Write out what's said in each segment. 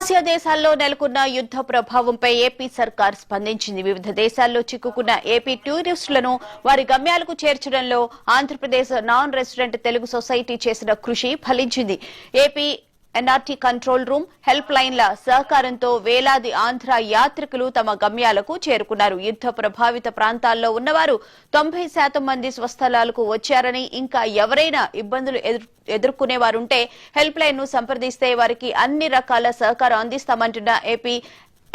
Asia దేశాల్లో నెలకొన్న యుద్ధ ప్రభావంపై ఏపీ సర్కార్ స్పందించింది. వివిధ దేశాల్లో చిక్కుకున్న ఏపీ టూరిస్టులను వారి గమ్యాలకు చేర్చడంలో Andhra Pradesh non resident Telugu society చేసిన కృషి ఫలించింది. AP NRT control room, help లైన్ల సహకారంతో వేలాది ఆంధ్ర యాత్రికులు తమ గమ్యాలకు చేరుకున్నారు. యుద్ధ ప్రభావిత ప్రాంతాల్లో ఉన్నవారు 90% మంది స్వస్థలాలకు వచ్చారని, ఇంకా ఎవరైనా ఇబ్బందులు ఎదుర్కొనేవారుంటే హెల్ప్ లైన్ ను సంప్రదిస్తే వారికి అన్ని రకాల సహకారం అందిస్తామంటున్న ఏపీ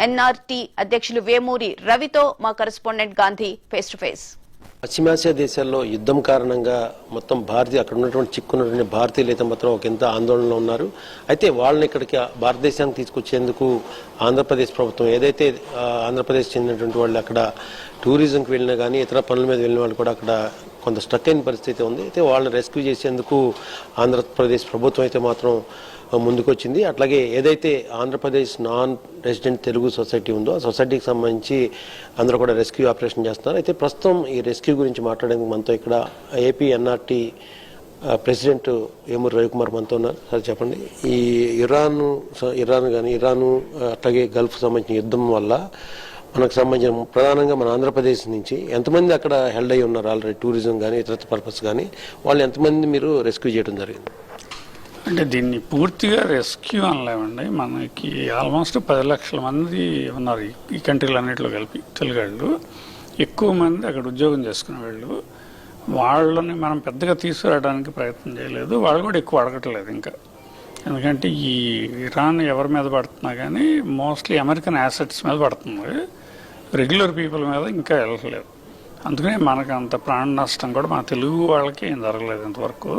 ఎన్ఆర్టీ అధ్యక్షులు వేమూరి రవితో మా correspondent Gandhi face to face. పశ్చిమాసియా దేశాల్లో యుద్ధం కారణంగా మొత్తం అక్కడ ఉన్నటువంటి చిక్కున్నటువంటి భారతీయులు అయితే మాత్రం ఒక ఎంత ఆందోళనలో ఉన్నారు. అయితే వాళ్ళని ఇక్కడికి భారతదేశానికి తీసుకొచ్చేందుకు ఆంధ్రప్రదేశ్ ప్రభుత్వం ఏదైతే ఆంధ్రప్రదేశ్ చెందినటువంటి వాళ్ళు అక్కడ టూరిజంకి వెళ్ళినా కానీ ఇతర పనుల మీద వెళ్ళిన వాళ్ళు కూడా అక్కడ కొంత స్ట్రక్ అయిన పరిస్థితి ఉంది. అయితే వాళ్ళని రెస్క్యూ చేసేందుకు ఆంధ్రప్రదేశ్ ప్రభుత్వం అయితే మాత్రం ముందుకొచ్చింది. అట్లాగే ఏదైతే Andhra Pradesh non resident Telugu society ఉందో ఆ సొసైటీకి సంబంధించి అందరూ కూడా రెస్క్యూ ఆపరేషన్ చేస్తున్నారు. అయితే ప్రస్తుతం ఈ రెస్క్యూ గురించి మాట్లాడేందుకు మనతో ఇక్కడ AP NRT president Vemuri Ravikumar మనతో ఉన్నారు. సార్ చెప్పండి, ఈ ఇరాన్ కానీ అట్లాగే గల్ఫ్ సంబంధించిన యుద్ధం వల్ల మనకు సంబంధించిన ప్రధానంగా మన ఆంధ్రప్రదేశ్ నుంచి ఎంతమంది అక్కడ హెల్డ్ అయి ఉన్నారు ఆల్రెడీ, టూరిజం కానీ ఇతర పర్పస్ కానీ, వాళ్ళు ఎంతమంది మీరు రెస్క్యూ చేయడం జరిగింది? అంటే దీన్ని పూర్తిగా రెస్క్యూ అనలేమండి. మనకి ఆల్మోస్ట్ 10 లక్షల మంది ఉన్నారు ఈ కంట్రీలు అన్నింటిలో కలిపి తెలుగాళ్ళు. ఎక్కువ మంది అక్కడ ఉద్యోగం చేసుకునే వాళ్ళు. వాళ్ళని మనం పెద్దగా తీసుకురావడానికి ప్రయత్నం చేయలేదు. వాళ్ళు కూడా ఎక్కువ అడగట్లేదు ఇంకా. ఎందుకంటే ఈ ఇరాన్ ఎవరి మీద పడుతున్నా కానీ మోస్ట్లీ అమెరికన్ యాసెట్స్ మీద పడుతుంది, రెగ్యులర్ పీపుల్ మీద ఇంకా వెళ్ళట్లేదు. అందుకనే మనకు అంత ప్రాణ నష్టం కూడా మన తెలుగు వాళ్ళకి ఏం జరగలేదు ఇంతవరకు.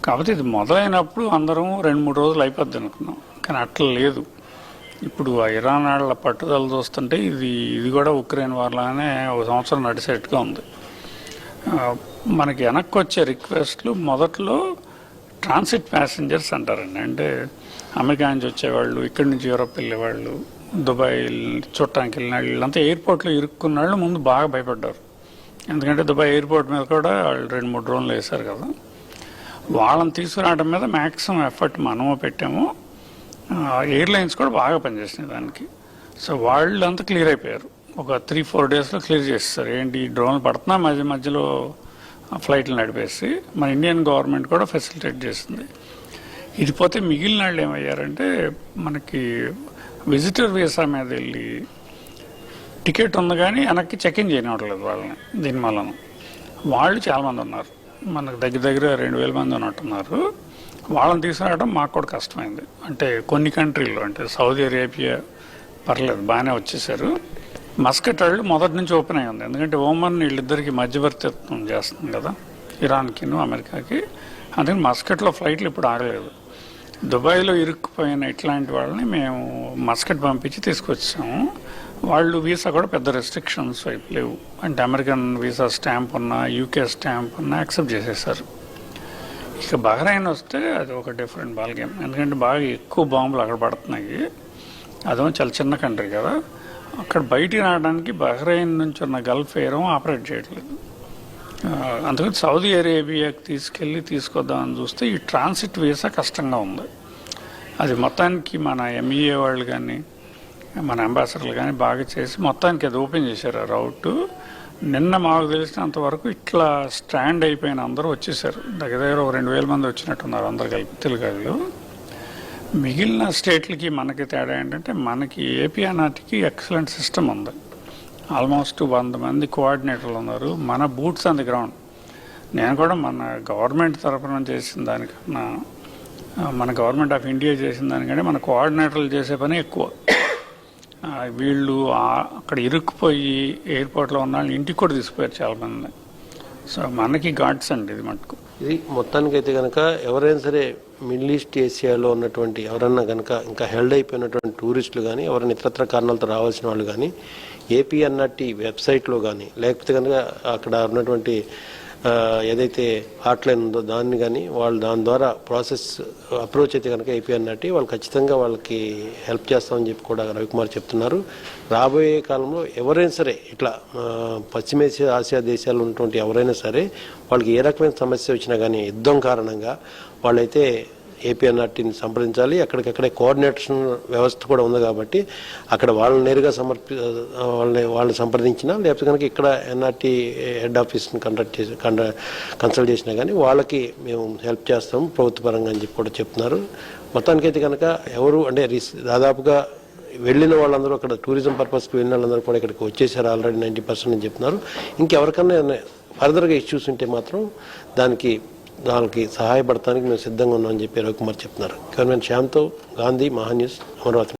కాకపోతే ఇది మొదలైనప్పుడు అందరం 2-3 రోజులు అయిపోద్ది అనుకున్నాం, కానీ అట్లా లేదు. ఇప్పుడు ఆ ఇరాన్ వాళ్ళ పట్టుదల చూస్తుంటే ఇది కూడా ఉక్రెయిన్ వాళ్ళనే 1 సంవత్సరం నడిచేట్టుగా ఉంది. మనకి వెనక్కి వచ్చే రిక్వెస్ట్లు మొదట్లో ట్రాన్సిట్ ప్యాసింజర్స్ అంటారండి. అంటే అమెరికా నుంచి వచ్చేవాళ్ళు, ఇక్కడి నుంచి యూరోప్ వెళ్ళేవాళ్ళు, దుబాయ్ చూడటానికి వెళ్ళిన వాళ్ళంతా ఎయిర్పోర్ట్లో ఇరుక్కున్న వాళ్ళు ముందు బాగా భయపడ్డారు. ఎందుకంటే దుబాయ్ ఎయిర్పోర్ట్ మీద కూడా వాళ్ళు 2-3 డ్రోన్లు వేశారు కదా. వాళ్ళని తీసుకురావడం మీద మ్యాక్సిమం ఎఫర్ట్ మనము పెట్టాము. ఎయిర్లైన్స్ కూడా బాగా పనిచేసినాయి దానికి. సో వాళ్ళు అంతా క్లియర్ అయిపోయారు. ఒక 3-4 డేస్లో క్లియర్ చేస్తారు. ఏంటి డ్రోన్లు పడుతున్నా మధ్యలో ఫ్లైట్లు నడిపేసి మన ఇండియన్ గవర్నమెంట్ కూడా ఫెసిలిటేట్ చేసింది. ఇది పోతే మిగిలిన వాళ్ళు ఏమయ్యారంటే మనకి విజిటర్ వీసా మీద వెళ్ళి టికెట్ ఉంది కానీ వెనక్కి చెక్ ఇన్ చేయనివ్వట్లేదు వాళ్ళని. దీనివల్ల వాళ్ళు చాలామంది ఉన్నారు, మనకు దగ్గర 2000 మంది ఉన్నట్టున్నారు. వాళ్ళని తీసుకురావడం మాకు కూడా కష్టమైంది. అంటే కొన్ని కంట్రీల్లో, అంటే సౌదీ అరేబియా పర్లేదు బాగానే వచ్చేసారు. మస్కట్ వాళ్ళు మొదటి నుంచి ఓపెన్ అయి ఉంది. ఎందుకంటే ఓమన్ వీళ్ళిద్దరికి మధ్యవర్తిత్వం చేస్తుంది కదా, ఇరాన్కి అమెరికాకి. అందుకని మస్కట్లో ఫ్లైట్లు ఇప్పుడు ఆగలేదు. దుబాయ్లో ఇరుక్కుపోయిన ఇట్లాంటి వాళ్ళని మేము మస్కట్ పంపించి తీసుకొచ్చాము. వాళ్ళు వీసా కూడా పెద్ద రెస్ట్రిక్షన్స్ వైపు లేవు. అంటే అమెరికన్ వీసా స్టాంప్ ఉన్నా, యూకే స్టాంప్ ఉన్నా యాక్సెప్ట్ చేసేసారు. ఇక బహ్రెయిన్ వస్తే అది ఒక డిఫరెంట్ బాల్ గేమ్. ఎందుకంటే బాగా ఎక్కువ బాంబులు అక్కడ పడుతున్నాయి. అదేమో చాలా చిన్న కంట్రీ కదా. అక్కడ బయటికి రావడానికి బహ్రెయిన్ నుంచి ఉన్న గల్ఫ్ ఎయిర్ ఆపరేట్ చేయట్లేదు. అందుకని సౌదీ అరేబియాకి తీసుకొద్దామని చూస్తే ఈ ట్రాన్సిట్ వీసా కష్టంగా ఉంది. అది మొత్తానికి మన ఎంఈఏ వాళ్ళు కానీ మన అంబాసిడర్లు కానీ బాగా చేసి మొత్తానికి అది ఓపెన్ చేశారు ఆ రౌట్. నిన్న మాకు తెలిసినంత వరకు ఇట్లా స్టాండ్ అయిపోయిన అందరూ వచ్చేసారు. దగ్గర 2000 మంది వచ్చినట్టున్నారు అందరు కలిపి తెలుగు. మిగిలిన స్టేట్లకి మనకి తేడా ఏంటంటే మనకి ఏపీ ఎన్ఆర్టీకి ఎక్సలెంట్ సిస్టమ్ ఉంది. ఆల్మోస్ట్ 100 మంది కోఆర్డినేటర్లు ఉన్నారు. మన బూట్స్ ఆన్ ది గ్రౌండ్. నేను కూడా మన గవర్నమెంట్ తరఫున చేసిన దానికన్నా, మన గవర్నమెంట్ ఆఫ్ ఇండియా చేసిన దానికంటే మన కోఆర్డినేటర్లు చేసే పని ఎక్కువ. వీళ్ళు అక్కడ ఇరుక్కుపోయి ఎయిర్పోర్ట్లో ఉన్న వాళ్ళు ఇంటికి కూడా తీసుకుపోయారు చాలామంది. సో మనకి గాడ్స్ అండి ఇది మటుకు. ఇది మొత్తానికైతే కనుక ఎవరైనా సరే మిడిల్ ఈస్ట్ ఏషియాలో ఉన్నటువంటి ఎవరన్నా కనుక ఇంకా హెల్డ్ అయిపోయినటువంటి టూరిస్టులు కానీ, ఎవరైనా ఇతరత్ర కారణాలతో రావాల్సిన వాళ్ళు కానీ ఏపీ ఎన్ఆర్టీ వెబ్సైట్లో కానీ, లేకపోతే కనుక అక్కడ ఉన్నటువంటి ఏదైతే హాట్లైన్ ఉందో దాన్ని కానీ వాళ్ళు దాని ద్వారా ప్రాసెస్ అప్రోచ్ అయితే కనుక ఏపీ ఎన్ఆర్టీ వాళ్ళు ఖచ్చితంగా వాళ్ళకి హెల్ప్ చేస్తామని చెప్పి కూడా రవికుమార్ చెప్తున్నారు. రాబోయే కాలంలో ఎవరైనా సరే ఇట్లా ఆసియా దేశాల్లో ఉన్నటువంటి ఎవరైనా సరే వాళ్ళకి ఏ రకమైన సమస్య వచ్చినా కానీ యుద్ధం కారణంగా వాళ్ళైతే ఏపీఎన్ఆర్టీని సంప్రదించాలి. అక్కడికక్కడే కోఆర్డినేషన్ వ్యవస్థ కూడా ఉంది కాబట్టి అక్కడ వాళ్ళని నేరుగా వాళ్ళని సంప్రదించినా, లేకపోతే కనుక ఇక్కడ ఎన్ఆర్టీ హెడ్ ఆఫీస్ని కన్సల్ట్ చేసినా కానీ వాళ్ళకి మేము హెల్ప్ చేస్తాము ప్రభుత్వ పరంగా అని చెప్పి కూడా చెప్తున్నారు. మొత్తానికైతే కనుక ఎవరు అంటే దాదాపుగా వెళ్ళిన వాళ్ళందరూ అక్కడ టూరిజం పర్పస్కి వెళ్ళిన వాళ్ళందరూ కూడా ఇక్కడికి వచ్చేసారు ఆల్రెడీ 90% అని చెప్తున్నారు. ఇంకెవరికన్నా ఫర్దర్గా ఇష్యూస్ ఉంటే మాత్రం దానికి సహాయపడటానికి మేము సిద్ధంగా ఉన్నామని చెప్పి రవికుమార్ చెప్తున్నారు. కెమెరామెన్ శ్యామ్తో గాంధీ, మహా న్యూస్, అమరావతి.